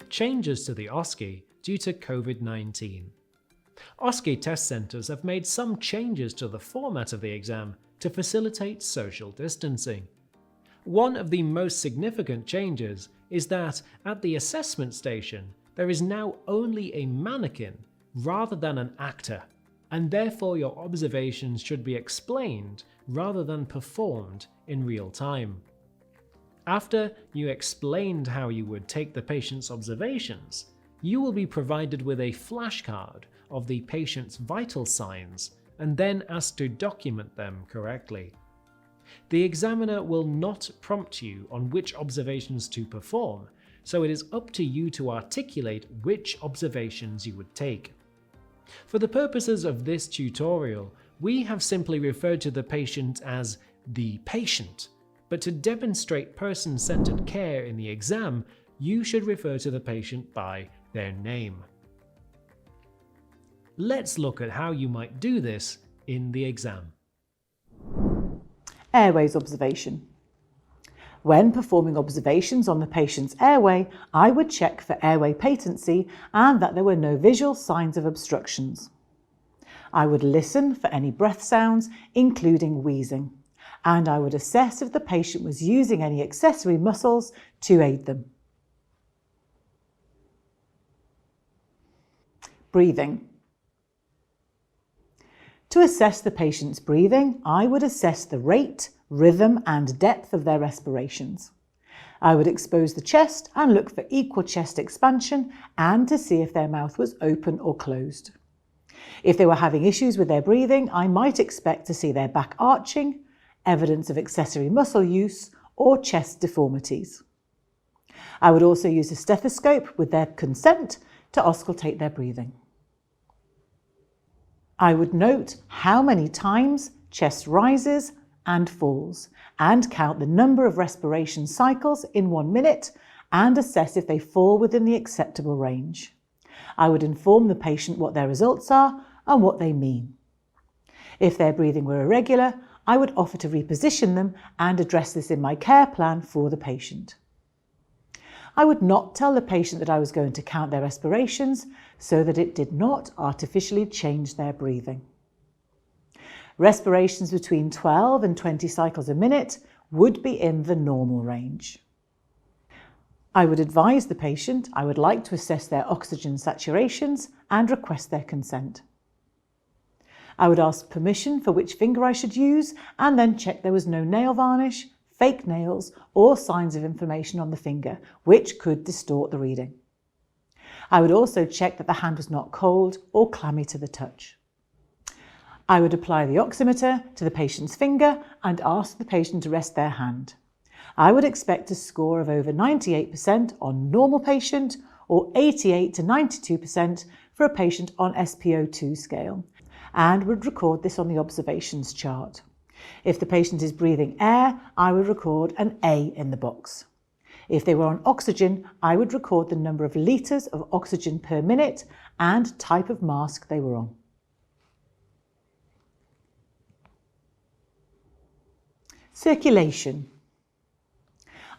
Changes to the OSCE due to COVID-19. OSCE test centres have made some changes to the format of the exam to facilitate social distancing. One of the most significant changes is that at the assessment station there is now only a mannequin rather than an actor, and therefore your observations should be explained rather than performed in real time. After you explained how you would take the patient's observations, you will be provided with a flashcard of the patient's vital signs and then asked to document them correctly. The examiner will not prompt you on which observations to perform, so it is up to you to articulate which observations you would take. For the purposes of this tutorial, we have simply referred to the patient as the patient, but to demonstrate person-centered care in the exam, you should refer to the patient by their name. Let's look at how you might do this in the exam. Airways observation. When performing observations on the patient's airway, I would check for airway patency and that there were no visual signs of obstructions. I would listen for any breath sounds, including wheezing, and I would assess if the patient was using any accessory muscles to aid them. Breathing. To assess the patient's breathing, I would assess the rate, rhythm and depth of their respirations. I would expose the chest and look for equal chest expansion and to see if their mouth was open or closed. If they were having issues with their breathing, I might expect to see their back arching, evidence of accessory muscle use, or chest deformities. I would also use a stethoscope with their consent to auscultate their breathing. I would note how many times chest rises and falls, and count the number of respiration cycles in 1 minute and assess if they fall within the acceptable range. I would inform the patient what their results are and what they mean. If their breathing were irregular, I would offer to reposition them and address this in my care plan for the patient. I would not tell the patient that I was going to count their respirations so that it did not artificially change their breathing. Respirations between 12 and 20 cycles a minute would be in the normal range. I would advise the patient I would like to assess their oxygen saturations and request their consent. I would ask permission for which finger I should use and then check there was no nail varnish, fake nails or signs of inflammation on the finger, which could distort the reading. I would also check that the hand was not cold or clammy to the touch. I would apply the oximeter to the patient's finger and ask the patient to rest their hand. I would expect a score of over 98% on normal patient or 88 to 92% for a patient on SpO2 scale, and would record this on the observations chart. If the patient is breathing air, I would record an A in the box. If they were on oxygen, I would record the number of litres of oxygen per minute and type of mask they were on. Circulation.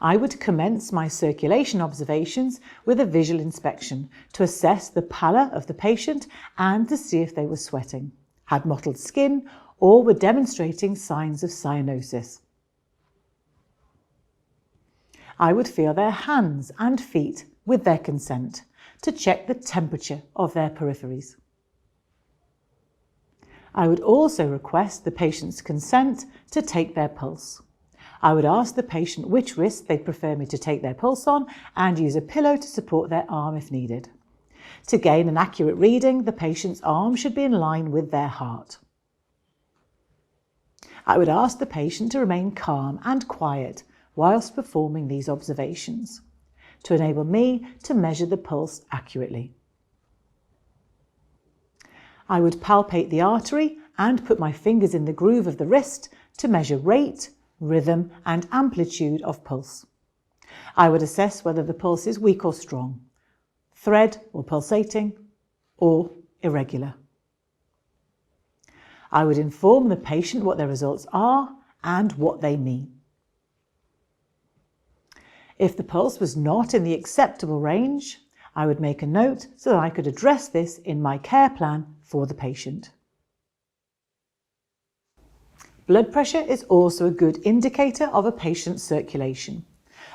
I would commence my circulation observations with a visual inspection to assess the pallor of the patient and to see if they were sweating, had mottled skin, or were demonstrating signs of cyanosis. I would feel their hands and feet with their consent to check the temperature of their peripheries. I would also request the patient's consent to take their pulse. I would ask the patient which wrist they'd prefer me to take their pulse on and use a pillow to support their arm if needed. To gain an accurate reading, the patient's arm should be in line with their heart. I would ask the patient to remain calm and quiet whilst performing these observations to enable me to measure the pulse accurately. I would palpate the artery and put my fingers in the groove of the wrist to measure rate, rhythm and amplitude of pulse. I would assess whether the pulse is weak or strong, thread or pulsating, or irregular. I would inform the patient what their results are and what they mean. If the pulse was not in the acceptable range, I would make a note so that I could address this in my care plan for the patient. Blood pressure is also a good indicator of a patient's circulation.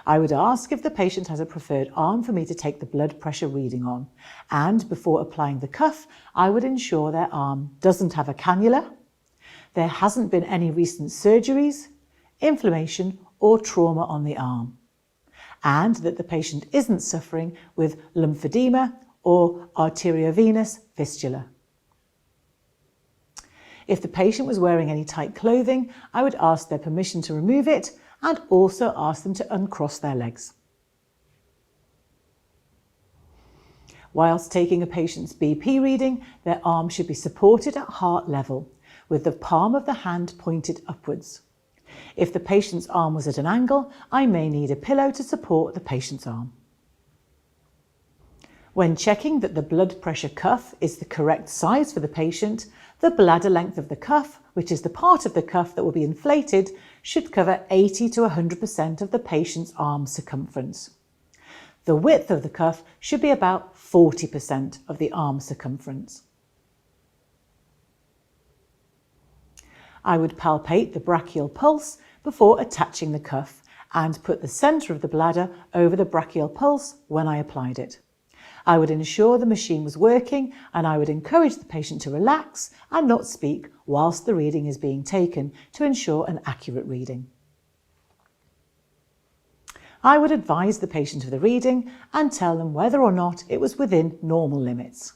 I would ask if the patient has a preferred arm for me to take the blood pressure reading on, and before applying the cuff, I would ensure their arm doesn't have a cannula, there hasn't been any recent surgeries, inflammation or trauma on the arm, and that the patient isn't suffering with lymphedema or arteriovenous fistula. If the patient was wearing any tight clothing, I would ask their permission to remove it and also ask them to uncross their legs. Whilst taking a patient's BP reading, their arm should be supported at heart level, with the palm of the hand pointed upwards. If the patient's arm was at an angle, I may need a pillow to support the patient's arm. When checking that the blood pressure cuff is the correct size for the patient, the bladder length of the cuff, which is the part of the cuff that will be inflated, should cover 80 to 100% of the patient's arm circumference. The width of the cuff should be about 40% of the arm circumference. I would palpate the brachial pulse before attaching the cuff and put the centre of the bladder over the brachial pulse when I applied it. I would ensure the machine was working, and I would encourage the patient to relax and not speak whilst the reading is being taken to ensure an accurate reading. I would advise the patient of the reading and tell them whether or not it was within normal limits.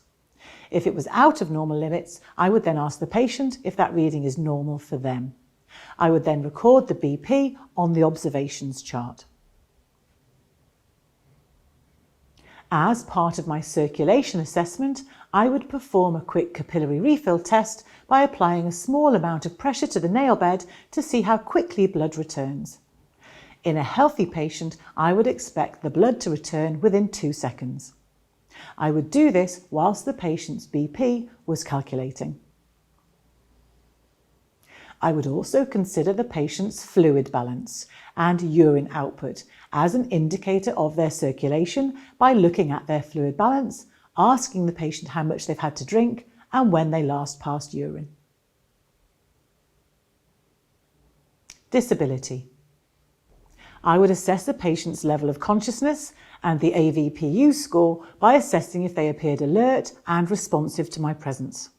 If it was out of normal limits, I would then ask the patient if that reading is normal for them. I would then record the BP on the observations chart. As part of my circulation assessment, I would perform a quick capillary refill test by applying a small amount of pressure to the nail bed to see how quickly blood returns. In a healthy patient, I would expect the blood to return within 2 seconds. I would do this whilst the patient's BP was calculating. I would also consider the patient's fluid balance and urine output as an indicator of their circulation by looking at their fluid balance, asking the patient how much they've had to drink and when they last passed urine. Disability. I would assess the patient's level of consciousness and the AVPU score by assessing if they appeared alert and responsive to my presence.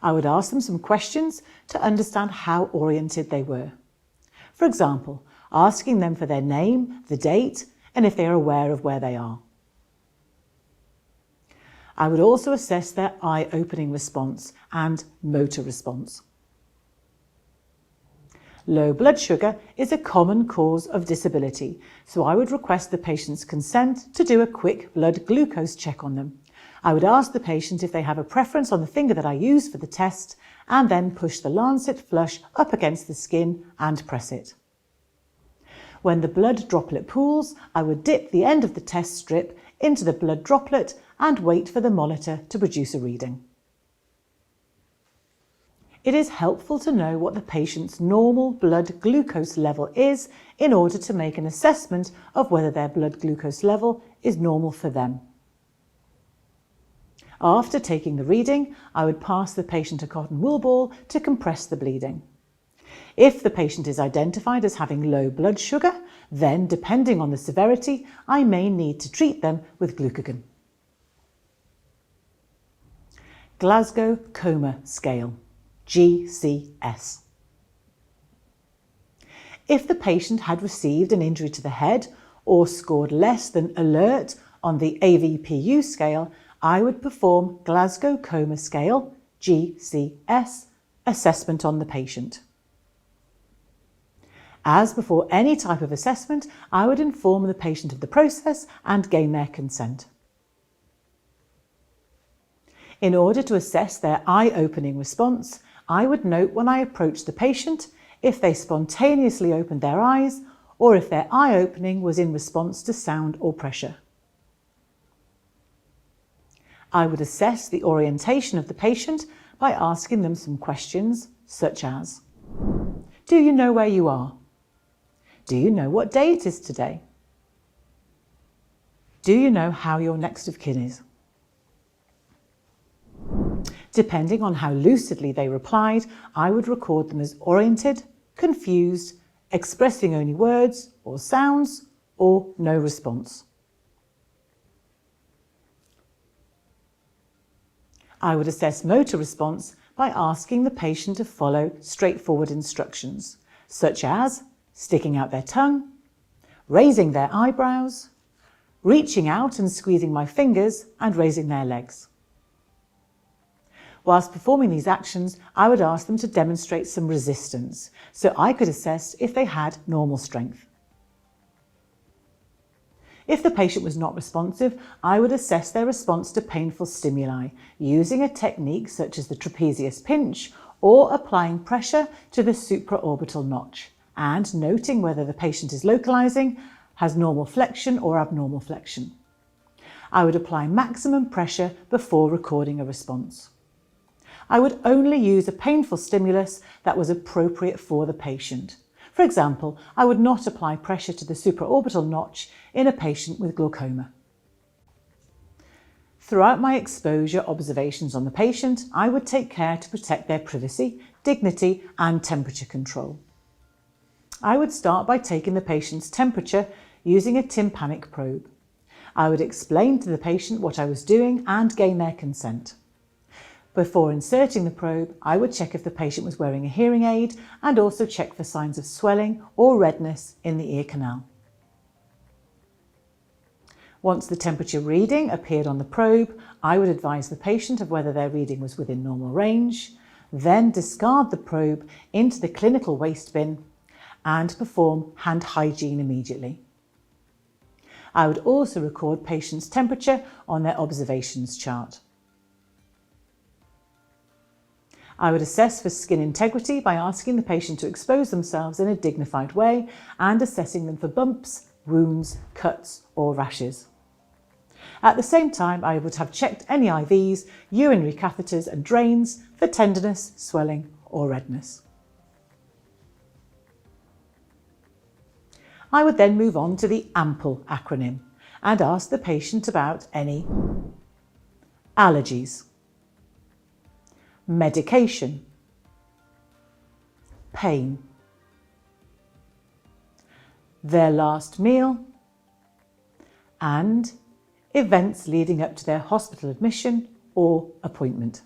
I would ask them some questions to understand how oriented they were. For example, asking them for their name, the date, and if they are aware of where they are. I would also assess their eye-opening response and motor response. Low blood sugar is a common cause of disability, so I would request the patient's consent to do a quick blood glucose check on them. I would ask the patient if they have a preference on the finger that I use for the test, and then push the lancet flush up against the skin and press it. When the blood droplet pools, I would dip the end of the test strip into the blood droplet and wait for the monitor to produce a reading. It is helpful to know what the patient's normal blood glucose level is in order to make an assessment of whether their blood glucose level is normal for them. After taking the reading, I would pass the patient a cotton wool ball to compress the bleeding. If the patient is identified as having low blood sugar, then, depending on the severity, I may need to treat them with glucagon. Glasgow Coma Scale, GCS. If the patient had received an injury to the head or scored less than alert on the AVPU scale, I would perform Glasgow Coma Scale, GCS, assessment on the patient. As before any type of assessment, I would inform the patient of the process and gain their consent. In order to assess their eye-opening response, I would note when I approached the patient if they spontaneously opened their eyes or if their eye opening was in response to sound or pressure. I would assess the orientation of the patient by asking them some questions such as, do you know where you are? Do you know what day it is today? Do you know how your next of kin is? Depending on how lucidly they replied, I would record them as oriented, confused, expressing only words or sounds, or no response. I would assess motor response by asking the patient to follow straightforward instructions, such as sticking out their tongue, raising their eyebrows, reaching out and squeezing my fingers, and raising their legs. Whilst performing these actions, I would ask them to demonstrate some resistance, so I could assess if they had normal strength. If the patient was not responsive, I would assess their response to painful stimuli using a technique such as the trapezius pinch or applying pressure to the supraorbital notch and noting whether the patient is localizing, has normal flexion or abnormal flexion. I would apply maximum pressure before recording a response. I would only use a painful stimulus that was appropriate for the patient. For example, I would not apply pressure to the supraorbital notch in a patient with glaucoma. Throughout my exposure observations on the patient, I would take care to protect their privacy, dignity, and temperature control. I would start by taking the patient's temperature using a tympanic probe. I would explain to the patient what I was doing and gain their consent. Before inserting the probe, I would check if the patient was wearing a hearing aid and also check for signs of swelling or redness in the ear canal. Once the temperature reading appeared on the probe, I would advise the patient of whether their reading was within normal range, then discard the probe into the clinical waste bin and perform hand hygiene immediately. I would also record patients' temperature on their observations chart. I would assess for skin integrity by asking the patient to expose themselves in a dignified way and assessing them for bumps, wounds, cuts or rashes. At the same time, I would have checked any IVs, urinary catheters and drains for tenderness, swelling or redness. I would then move on to the AMPLE acronym and ask the patient about any allergies, medication, pain, their last meal, and events leading up to their hospital admission or appointment.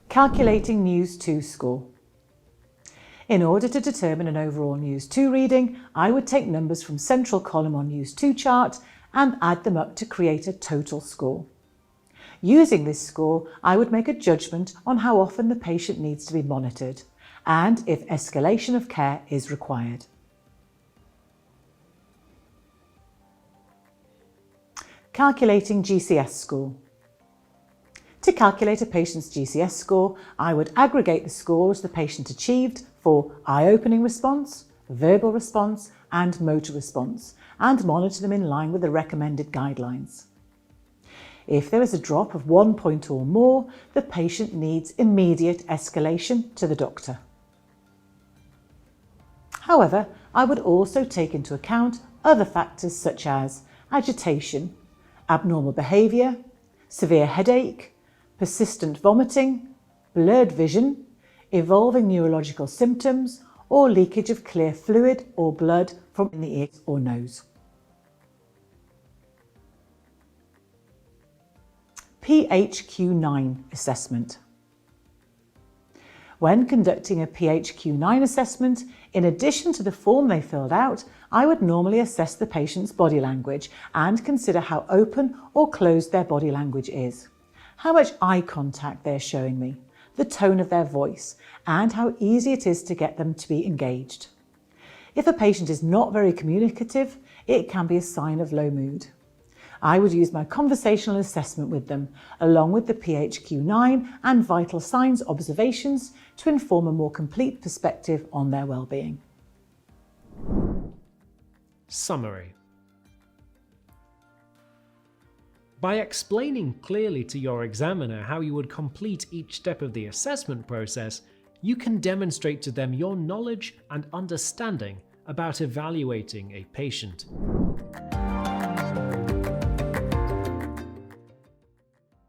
Calculating News 2 score. In order to determine an overall News 2 reading, I would take numbers from central column on News 2 chart and add them up to create a total score. Using this score, I would make a judgment on how often the patient needs to be monitored and if escalation of care is required. Calculating GCS score. To calculate a patient's GCS score, I would aggregate the scores the patient achieved for eye-opening response, verbal response and motor response and monitor them in line with the recommended guidelines. If there is a drop of 1 point or more, the patient needs immediate escalation to the doctor. However, I would also take into account other factors such as agitation, abnormal behaviour, severe headache, persistent vomiting, blurred vision, evolving neurological symptoms, or leakage of clear fluid or blood from the ear or nose. PHQ-9 assessment. When conducting a PHQ-9 assessment, in addition to the form they filled out, I would normally assess the patient's body language and consider how open or closed their body language is, how much eye contact they're showing me, the tone of their voice, and how easy it is to get them to be engaged. If a patient is not very communicative, it can be a sign of low mood. I would use my conversational assessment with them, along with the PHQ-9 and vital signs observations to inform a more complete perspective on their well-being. Summary. By explaining clearly to your examiner how you would complete each step of the assessment process, you can demonstrate to them your knowledge and understanding about evaluating a patient.